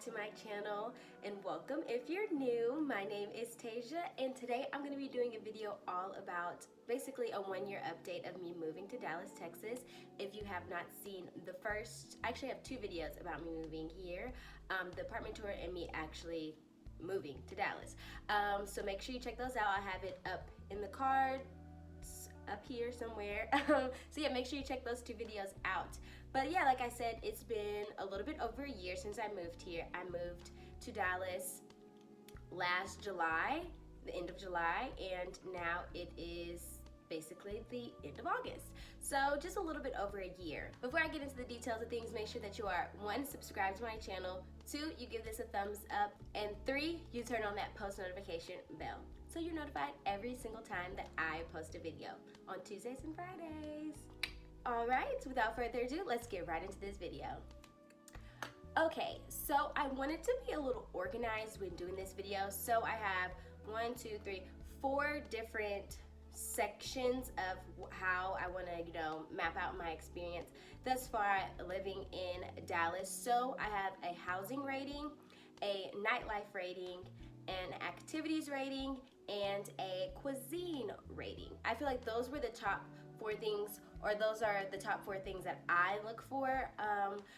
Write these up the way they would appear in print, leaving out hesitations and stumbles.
to my channel and welcome if you're new. My name is Tasia and today I'm going to be doing a video all about basically a 1-year update of me moving to Dallas, Texas. If you have not seen the first, I actually have 2 videos about me moving here, the apartment tour and me actually moving to Dallas. So make sure you check those out. I have it up in the cards up here somewhere. So yeah, make sure you check those 2 videos out. But yeah, like I said, it's been a little bit over a year since I moved here. I moved to Dallas last July, the end of July, and now it is basically the end of August. So just a little bit over a year. Before I get into the details of things, make sure that you are 1, subscribed to my channel, 2, you give this a thumbs up, and 3, you turn on that post notification bell so you're notified every single time that I post a video on Tuesdays and Fridays. All right, without further ado, let's get right into this video. Okay, so I wanted to be a little organized when doing this video. So I have 1, 2, 3, 4 different sections of how I want to, map out my experience thus far living in Dallas. So I have a housing rating, a nightlife rating, an activities rating, and a cuisine rating. I feel like those were the top 4 things, or those are the top 4 things that I look for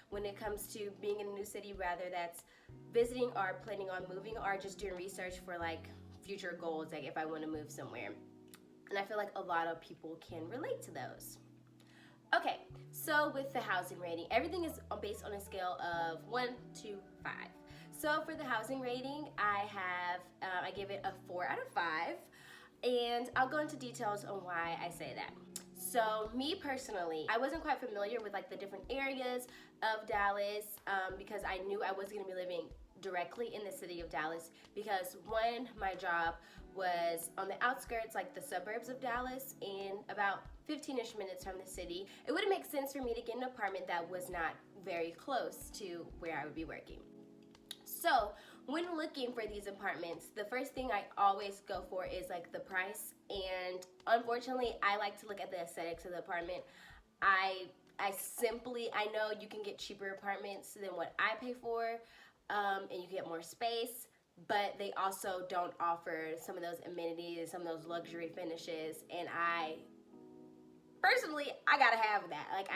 when it comes to being in a new city, whether that's visiting or planning on moving or just doing research for like future goals, like if I want to move somewhere. And I feel like a lot of people can relate to those. Okay, so with the housing rating, everything is based on a scale of 1 to 5. So for the housing rating, I give it a 4 out of 5, and I'll go into details on why I say that. So me personally, I wasn't quite familiar with like the different areas of Dallas because I knew I wasn't gonna be living directly in the city of Dallas because 1, my job was on the outskirts, like the suburbs of Dallas, and about 15-ish minutes from the city. It wouldn't make sense for me to get an apartment that was not very close to where I would be working. So when looking for these apartments, the first thing I always go for is like the price, and unfortunately I like to look at the aesthetics of the apartment. I know you can get cheaper apartments than what I pay for, and you can get more space, but they also don't offer some of those amenities, some of those luxury finishes, and personally, I gotta have that. Like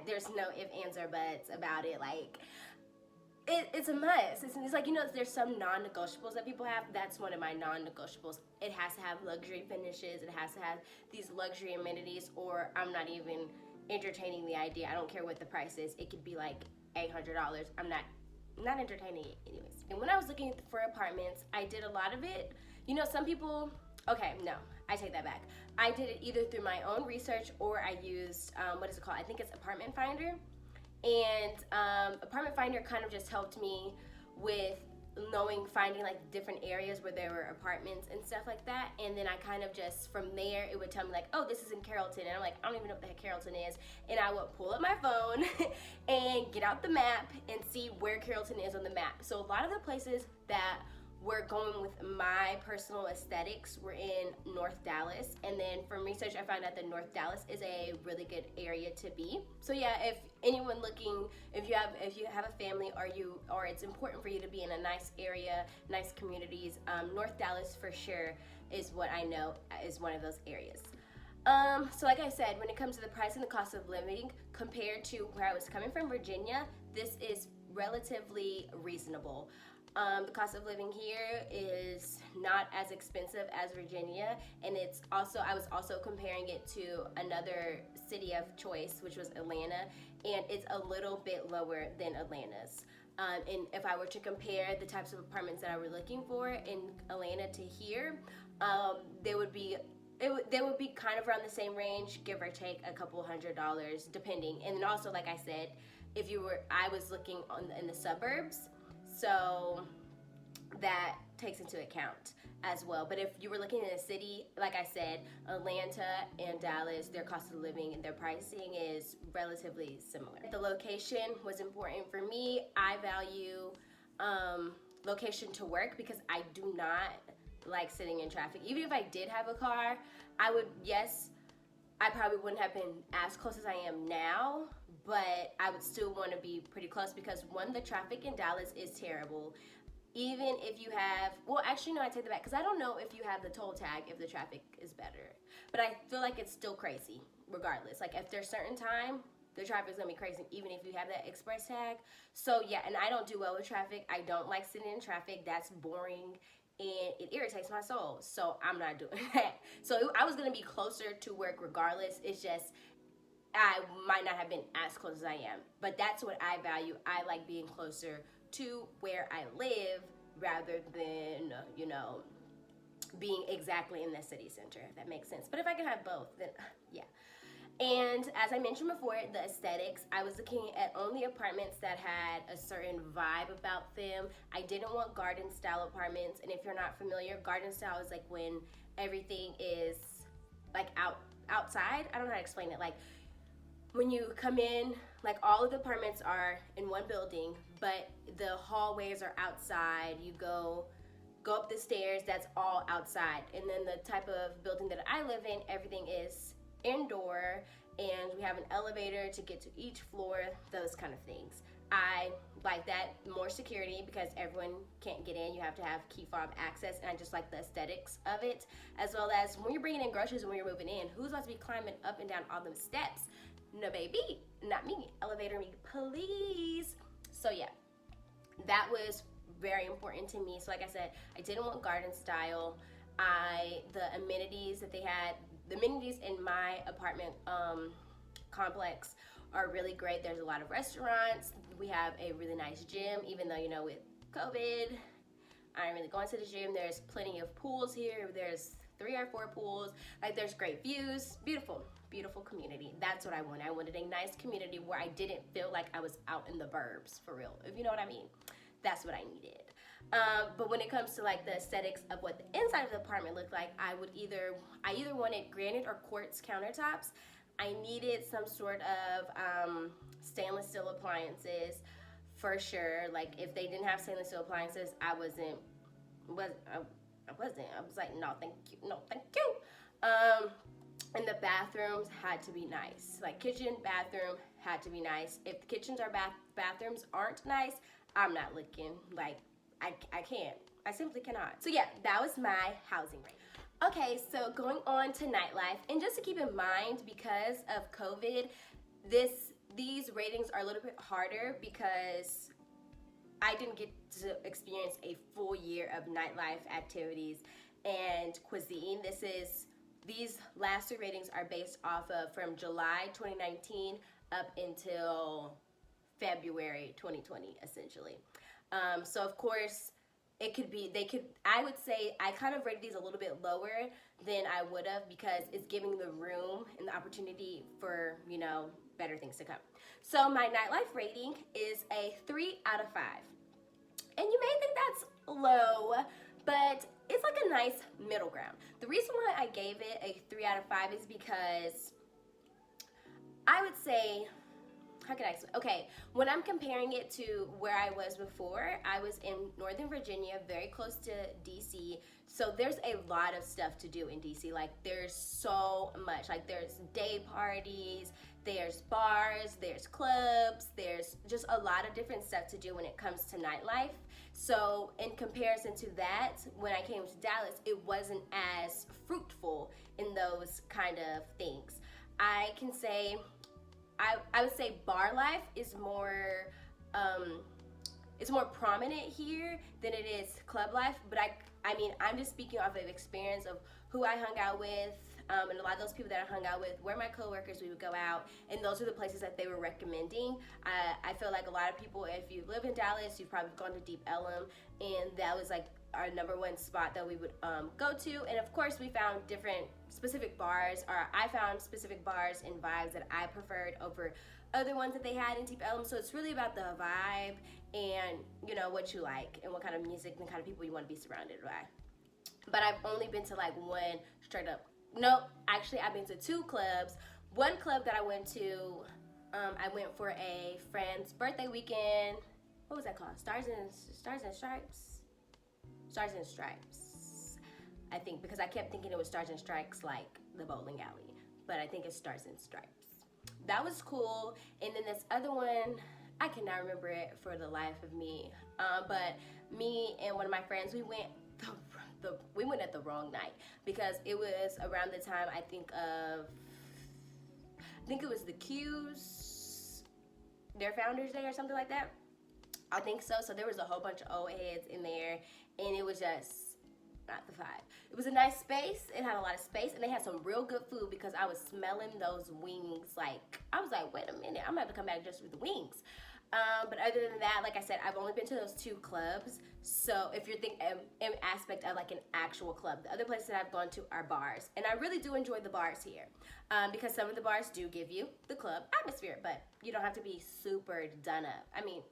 there's no ifs, ands, or buts about it. Like it's a must. It's like, there's some non-negotiables that people have. That's one of my non-negotiables. It has to have luxury finishes. It has to have these luxury amenities, or I'm not even entertaining the idea. I don't care what the price is. It could be like $800. I'm not entertaining it anyways. And when I was looking for apartments, I did a lot of it. some people, okay, no, I take that back. I did it either through my own research or I used, what is it called? I think it's Apartment Finder. And Apartment Finder kind of just helped me with finding like different areas where there were apartments and stuff like that. And then I kind of just, from there, it would tell me like, oh, this is in Carrollton. And I'm like, I don't even know what the heck Carrollton is. And I would pull up my phone and get out the map and see where Carrollton is on the map. So a lot of the places that were going with my personal aesthetics were in North Dallas, and then from research I found out that North Dallas is a really good area to be. So yeah, if anyone looking, if you have a family, or it's important for you to be in a nice area, nice communities, North Dallas for sure is what I know is one of those areas. So like I said, when it comes to the price and the cost of living compared to where I was coming from, Virginia, this is relatively reasonable. The cost of living here is not as expensive as Virginia, and I was also comparing it to another city of choice, which was Atlanta, and it's a little bit lower than Atlanta's. And if I were to compare the types of apartments that I were looking for in Atlanta to here, they would be kind of around the same range, give or take a couple $100 depending. And then also, like I said, I was looking in the suburbs, so that takes into account as well. But if you were looking in a city, like I said, Atlanta and Dallas, their cost of living and their pricing is relatively similar. The location was important for me. I value location to work because I do not like sitting in traffic. Even if I did have a car, I would, yes, I probably wouldn't have been as close as I am now, but I would still want to be pretty close because one, the traffic in Dallas is terrible. Even if you have, well, actually, no, I take that back because I don't know if you have the toll tag if the traffic is better. But I feel like it's still crazy regardless. Like if there's certain time, the traffic is gonna be crazy even if you have that express tag. So yeah, and I don't do well with traffic. I don't like sitting in traffic. That's boring and it irritates my soul. So I'm not doing that. So I was gonna be closer to work regardless. It's just I might not have been as close as I am. But that's what I value. I like being closer to where I live rather than, being exactly in the city center, if that makes sense. But if I can have both, then yeah. And as I mentioned before, the aesthetics, I was looking at only apartments that had a certain vibe about them. I didn't want garden style apartments. And if you're not familiar, garden style is like when everything is like outside. I don't know how to explain it. Like when you come in, like all of the apartments are in one building, but the hallways are outside. You go up the stairs, that's all outside. And then the type of building that I live in, everything is indoor, and we have an elevator to get to each floor, those kind of things. I like that, more security because everyone can't get in. You have to have key fob access, and I just like the aesthetics of it, as well as when you're bringing in groceries and when you're moving in, who's about to be climbing up and down all them steps? No, baby, not me. Elevator me, please. So yeah, that was very important to me. So like I said, I didn't want garden style. The amenities that they had, the amenities in my apartment complex are really great. There's a lot of restaurants. We have a really nice gym, even though, with COVID, I ain't really going to the gym. There's plenty of pools here. There's 3 or 4 pools. Like there's great views. Beautiful community. That's what I wanted. I wanted a nice community where I didn't feel like I was out in the burbs, for real, if you know what I mean. That's what I needed. But when it comes to like the aesthetics of what the inside of the apartment looked like, I either wanted granite or quartz countertops. I needed some sort of stainless steel appliances for sure. Like if they didn't have stainless steel appliances, I was like, no, thank you. And the bathrooms had to be nice. Like kitchen, bathroom had to be nice. If the kitchens or bathrooms aren't nice, I'm not looking. Like I can't. I simply cannot. So yeah, that was my housing rate. Okay, so going on to nightlife, and just to keep in mind, because of COVID, these ratings are a little bit harder because I didn't get to experience a full year of nightlife activities and cuisine. These last 3 ratings are based off of from July 2019 up until February 2020, essentially. So of course, I would say I kind of rated these a little bit lower than I would have because it's giving the room and the opportunity for, better things to come. So my nightlife rating is a 3 out of 5. And you may think that's low, but it's like a nice middle ground. The reason why I gave it a 3 out of 5 is because I would say, how can I explain? Okay, when I'm comparing it to where I was before, I was in Northern Virginia, very close to DC. So there's a lot of stuff to do in DC. Like there's so much. Like there's day parties, there's bars, there's clubs, there's just a lot of different stuff to do when it comes to nightlife. So in comparison to that, when I came to Dallas, it wasn't as fruitful in those kind of things. I can say, I would say bar life is more, it's more prominent here than it is club life. But I mean, I'm just speaking off of experience of who I hung out with, and a lot of those people that I hung out with were my coworkers. We would go out, and those are the places that they were recommending. I feel like a lot of people, if you live in Dallas, you've probably gone to Deep Ellum, and that was like our #1 spot that we would go to. And of course, we found different specific bars, or I found specific bars and vibes that I preferred over other ones that they had in Deep Ellum. So it's really about the vibe and what you like and what kind of music and kind of people you want to be surrounded by. But I've only been to like one straight up. No, actually I've been to 2 clubs. One club that I went to, I went for a friend's birthday weekend. What was that called? Stars and Stripes? Stars and Stripes, I think, because I kept thinking it was Stars and Stripes like the bowling alley. but I think it Stars and Stripes. That was cool. And then this other one, I cannot remember it for the life of me. But me and one of my friends, we went at the wrong night because it was around the time I think it was the Q's, their Founders Day or something like that. I think so. So there was a whole bunch of old heads in there, and it was just not the vibe. It was a nice space. It had a lot of space, and they had some real good food because I was smelling those wings. Like, I was like, wait a minute, I'm gonna have to come back just for the wings. But other than that, like I said, I've only been to those 2 clubs. So if you're thinking an aspect of like an actual club, the other places that I've gone to are bars. And I really do enjoy the bars here because some of the bars do give you the club atmosphere, but you don't have to be super done up. I mean,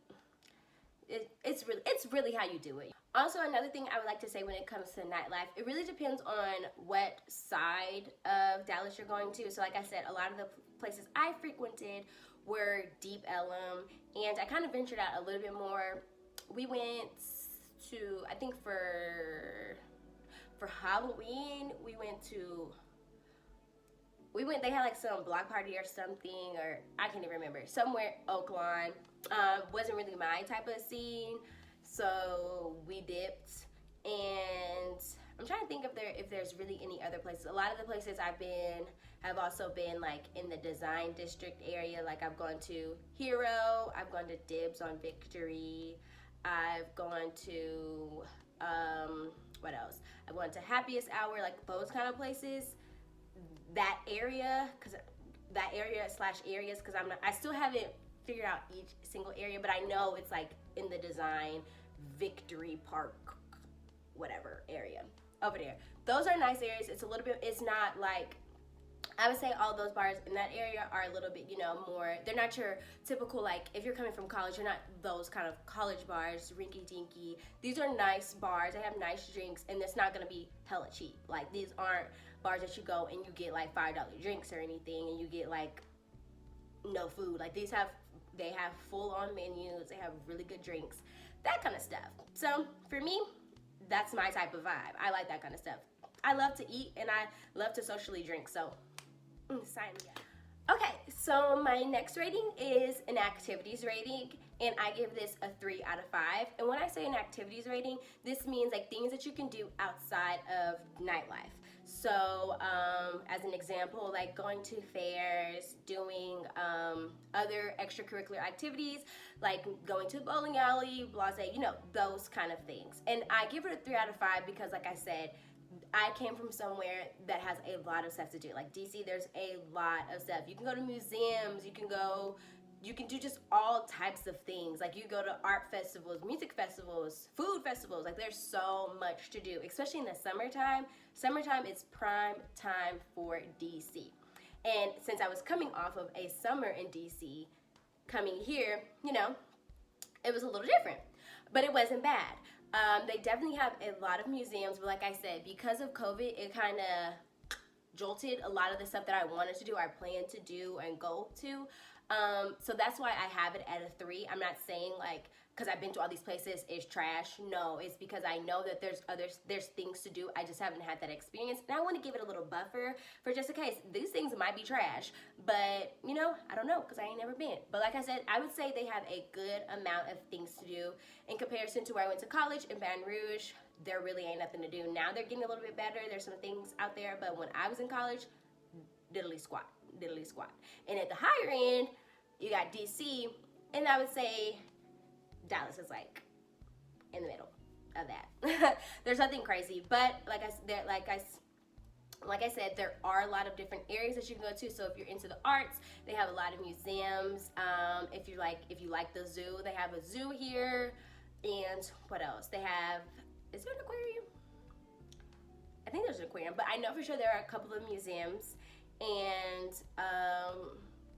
it's really how you do it. Also, another thing I would like to say when it comes to nightlife, it really depends on what side of Dallas you're going to. So like I said, a lot of the places I frequented were Deep Ellum, and I kind of ventured out a little bit more. We went to, I think for Halloween, they had like some block party or something, or I can't even remember, somewhere Oaklawn. Wasn't really my type of scene, so we dipped. And I'm trying to think if there's really any other places. A lot of the places I've been have also been like in the Design District area. Like I've gone to Hero, I've gone to Dibs on Victory, I've gone to what else? I've gone to Happiest Hour, like those kind of places. That area, areas, because I still haven't figured out each single area, but I know it's like in the Design Victory Park, whatever area over there. Those are nice areas. It's not like, I would say all those bars in that area are a little bit, more, they're not your typical, like, if you're coming from college, you're not those kind of college bars, rinky dinky. These are nice bars. They have nice drinks, and it's not going to be hella cheap. Like, these aren't bars that you go and you get like $5 drinks or anything, and you get like no food. Like, they have full on menus, they have really good drinks, that kind of stuff. So for me, that's my type of vibe. I like that kind of stuff. I love to eat and I love to socially drink, so sign me up. Okay, so my next rating is an activities rating, and I give this a 3 out of 5. And when I say an activities rating, this means like things that you can do outside of nightlife. So as an example, like going to fairs, doing other extracurricular activities, like going to the bowling alley, blase, those kind of things. And I give it a 3 out of 5 because, like I said, I came from somewhere that has a lot of stuff to do. Like DC, there's a lot of stuff. You can go to museums, you can do just all types of things. Like you go to art festivals, music festivals, food festivals. Like there's so much to do, especially in the summertime. Summertime is prime time for DC. And since I was coming off of a summer in DC, coming here, it was a little different, but it wasn't bad. They definitely have a lot of museums, but like I said, because of COVID, it kind of jolted a lot of the stuff that I wanted to do, I planned to do and go to. So that's why I have it at a 3. I'm not saying like, because I've been to all these places, it's trash. No, it's because I know that there's things to do. I just haven't had that experience, and I want to give it a little buffer for just in case. These things might be trash, but I don't know because I ain't never been. But like I said, I would say they have a good amount of things to do in comparison to where I went to college in Baton Rouge. There really ain't nothing to do. Now they're getting a little bit better. There's some things out there, but when I was in college, diddly squat. And at the higher end, you got DC, and I would say Dallas is like in the middle of that. There's nothing crazy, but like I said, there are a lot of different areas that you can go to. So if you're into the arts, they have a lot of museums. If you like the zoo, they have a zoo here. And what else? They have, is there an aquarium? I think there's an aquarium, but I know for sure there are a couple of museums. And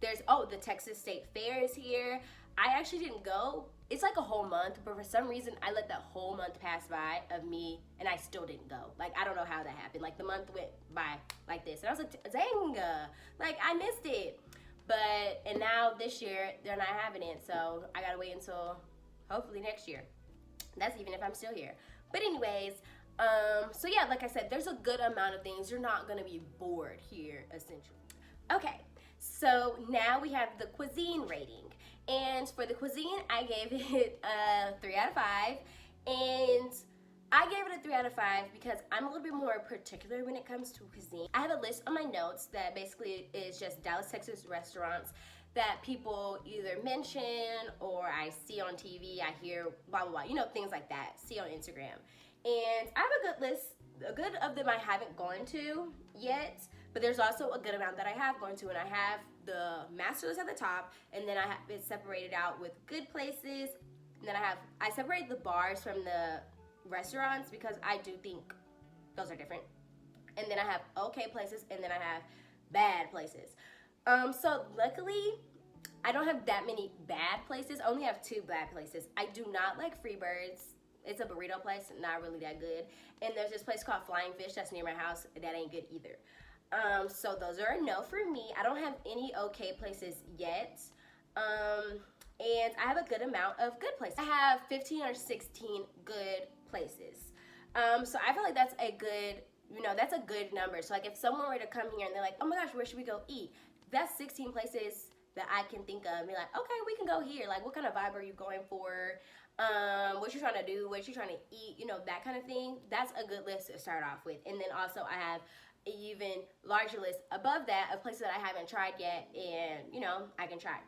there's, the Texas State Fair is here. I actually didn't go. It's like a whole month, but for some reason I let that whole month pass by of me and I still didn't go. Like, I don't know how that happened. Like, the month went by like this, and I was like, dang, like I missed it. And now this year they're not having it, so I gotta wait until hopefully next year. That's even if I'm still here. But anyways, so yeah, like I said, there's a good amount of things. You're not gonna be bored here, essentially. Okay, so now we have the cuisine rating. And for the cuisine, I gave it a 3 out of 5. And I gave it a 3 out of 5 because I'm a little bit more particular when it comes to cuisine. I have a list on my notes that basically is just Dallas, Texas restaurants that people either mention or I see on TV, I hear blah, blah, blah, you know, things like that, see on Instagram. And I have a good list. A good of them I haven't gone to yet, but there's also a good amount that I have gone to, and I have the master list at the top, and then I have it separated out with good places, and then I separated the bars from the restaurants because I do think those are different. And then I have okay places, and then I have bad places. So luckily, I don't have that many bad places. I only have 2 bad places. I do not like Freebirds. It's a burrito place, not really that good. And there's this place called Flying Fish that's near my house. That ain't good either. So those are a no for me. I don't have any okay places yet. And I have a good amount of good places. I have 15 or 16 good places. So I feel like that's a good, that's a good number. So like if someone were to come here and they're like, oh my gosh, where should we go eat? That's 16 places that I can think of and be like, okay, we can go here. Like, what kind of vibe are you going for? What you're trying to do, what you're trying to eat, that kind of thing. That's a good list to start off with. And then also I have an even larger list above that of places that I haven't tried yet and, I can try.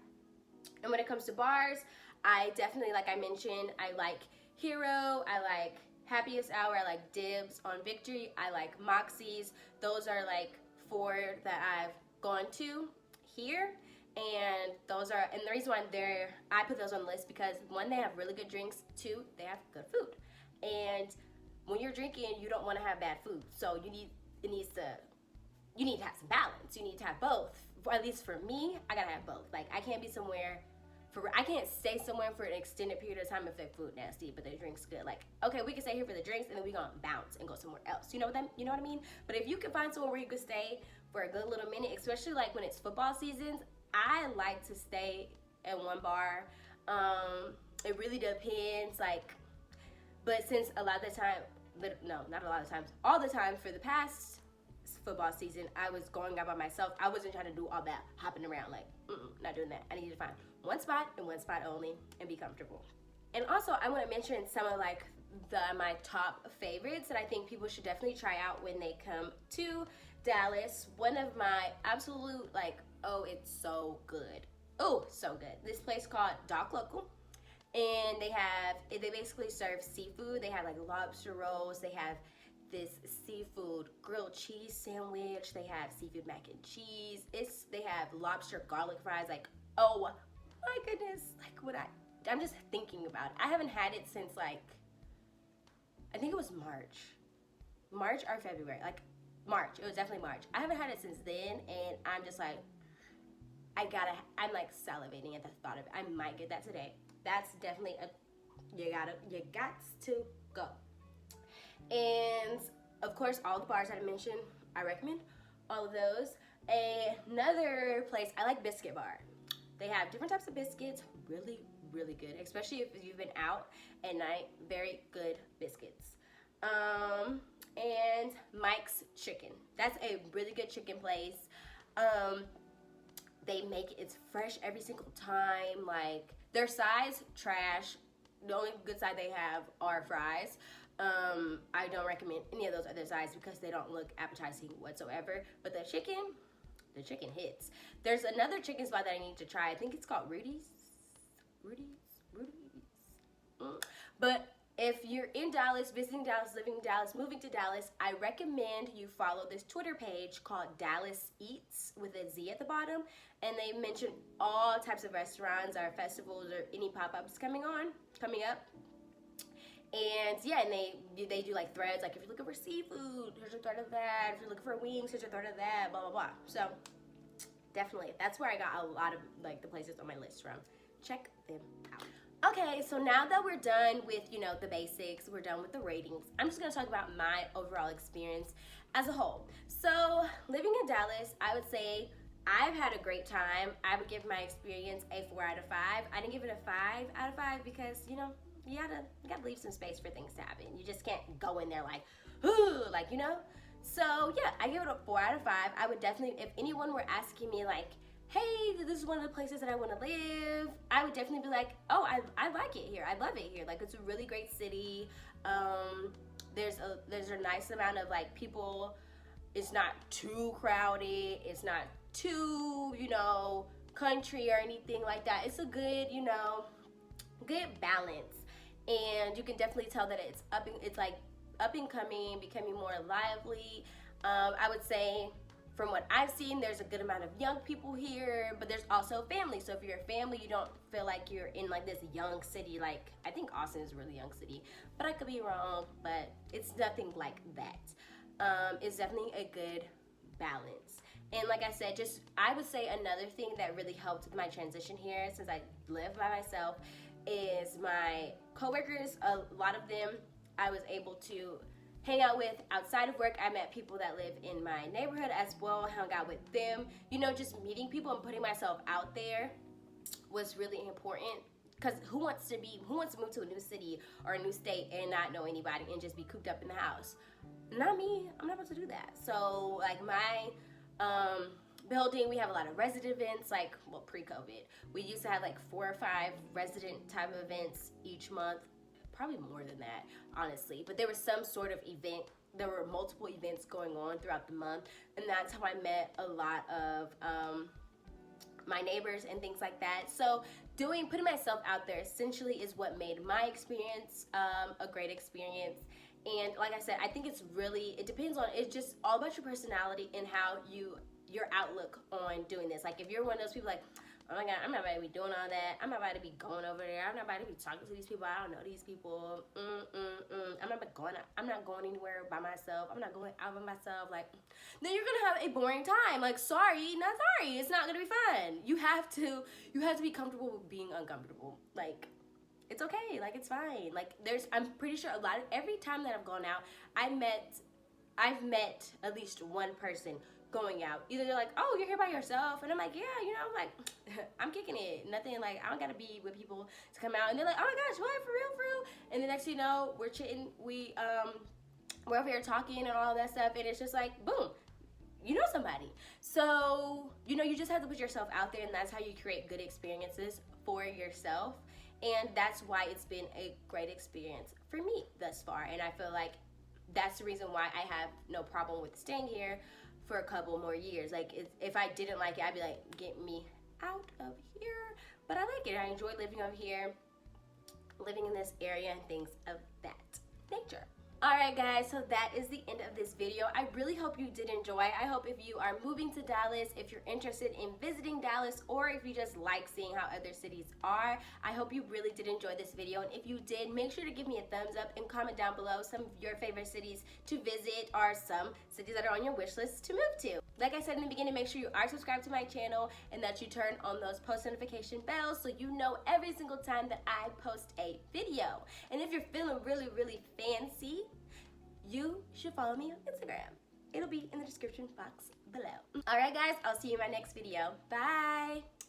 And when it comes to bars, I definitely, like I mentioned, I like Hero, I like Happiest Hour, I like Dibs on Victory, I like Moxie's. Those are like 4 that I've gone to here. And those are, and the reason why I put those on the list because 1, they have really good drinks. 2, they have good food. And when you're drinking, you don't want to have bad food. So you need to have some balance. You need to have both. At least for me, I gotta have both. Like I can't stay somewhere for an extended period of time if the food nasty, but the drink's good. Like, okay, we can stay here for the drinks and then we gonna bounce and go somewhere else. You know what I mean? But if you can find somewhere where you can stay for a good little minute, especially like when it's football seasons, I like to stay at one bar. It really depends, but since a lot of the time, no, not a lot of times, all the time for the past football season, I was going out by myself. I wasn't trying to do all that hopping around, not doing that. I needed to find one spot and one spot only and be comfortable. And also, I want to mention some of my top favorites that I think people should definitely try out when they come to Dallas. One of my absolute oh, it's so good. Oh, so good. This place called Doc Local. And they basically serve seafood. They have lobster rolls. They have this seafood grilled cheese sandwich. They have seafood mac and cheese. They have lobster garlic fries. Oh my goodness. I'm just thinking about it. I haven't had it since I think it was March or February. March. It was definitely March. I haven't had it since then, and I'm just I'm salivating at the thought of it. I might get that today. That's definitely you got to go. And of course, all the bars I mentioned, I recommend all of those. Another place, I like Biscuit Bar. They have different types of biscuits, really, really good, especially if you've been out at night. Very good biscuits. And Mike's Chicken. That's a really good chicken place. They make it's fresh every single time. Their sides, trash. The only good side they have are fries. I don't recommend any of those other sides because they don't look appetizing whatsoever. But the chicken hits. There's another chicken spot that I need to try. I think it's called Rudy's. But if you're in Dallas, visiting Dallas, living in Dallas, moving to Dallas, I recommend you follow this Twitter page called Dallas Eats with a Z at the bottom. And they mention all types of restaurants or festivals or any pop-ups coming up. And yeah, and they do threads, if you're looking for seafood, here's a thread of that. If you're looking for wings, here's a thread of that, blah, blah, blah. So definitely, that's where I got a lot of the places on my list from. Check them out. Okay, so now that we're done with, the basics, we're done with the ratings, I'm just going to talk about my overall experience as a whole. So, living in Dallas, I would say I've had a great time. I would give my experience a 4 out of 5. I didn't give it a 5 out of 5 because, you gotta leave some space for things to happen. You just can't go in there So, yeah, I I give it a 4 out of 5. I would definitely, if anyone were asking me like, hey, this is one of the places that I want to live, I would definitely be like, oh, I like it here. I love it here. Like, it's a really great city. There's a nice amount of like people. It's not too crowded. It's not too, you know, country or anything like that. It's a good, you know, good balance. And you can definitely tell that it's like up and coming, becoming more lively. I would say from what I've seen, there's a good amount of young people here, but there's also family. So if you're a family, you don't feel like you're in like this young city. Like, I think Austin is a really young city, but I could be wrong, but it's nothing like that. It's definitely a good balance. And like I said, just I would say another thing that really helped with my transition here, since I live by myself, is my coworkers. A lot of them I was able to hang out with outside of work. I met people that live in my neighborhood as well, hung out with them. You know, just meeting people and putting myself out there was really important. Because who wants to move to a new city or a new state and not know anybody and just be cooped up in the house? Not me. I'm not about to do that. So like my building, we have a lot of resident events, like, well, pre-COVID. We used to have like 4 or 5 resident type of events each month. Probably more than that, honestly. But there was some sort of event. There were multiple events going on throughout the month. And that's how I met a lot of my neighbors and things like that. So putting myself out there essentially is what made my experience a great experience. And like I said, I think it depends on, it's just all about your personality and how your outlook on doing this. Like if you're one of those people like, oh my God, I'm not about to be doing all that. I'm not about to be going over there. I'm not about to be talking to these people. I don't know these people. I'm not going anywhere by myself. I'm not going out by myself. Like, then you're gonna have a boring time. Like, sorry, not sorry. It's not gonna be fun. You have to be comfortable with being uncomfortable. Like, it's okay. Like, it's fine. Like, I'm pretty sure every time that I've gone out, I've met at least one person going out. Either they're like, oh, you're here by yourself, and I'm like, yeah, you know, I'm like, I'm kicking it. Nothing, like, I don't gotta be with people to come out. And they're like, oh my gosh, what, for real? And the next thing you know, we're chitting, we're over here talking and all that stuff, and it's just like, boom, you know somebody. So, you know, you just have to put yourself out there, and that's how you create good experiences for yourself. And that's why it's been a great experience for me thus far. And I feel like that's the reason why I have no problem with staying here for a couple more years. Like, if I didn't like it, I'd be like, get me out of here. But I like it. I enjoy living over here, living in this area and things of that nature. Alright guys, so that is the end of this video. I really hope you did enjoy. I hope if you are moving to Dallas, if you're interested in visiting Dallas, or if you just like seeing how other cities are, I hope you really did enjoy this video. And if you did, make sure to give me a thumbs up and comment down below some of your favorite cities to visit or some cities that are on your wish list to move to. Like I said in the beginning, make sure you are subscribed to my channel and that you turn on those post notification bells so you know every single time that I post a video. And if you're feeling really, really fancy, you should follow me on Instagram. It'll be in the description box below. Alright guys, I'll see you in my next video. Bye!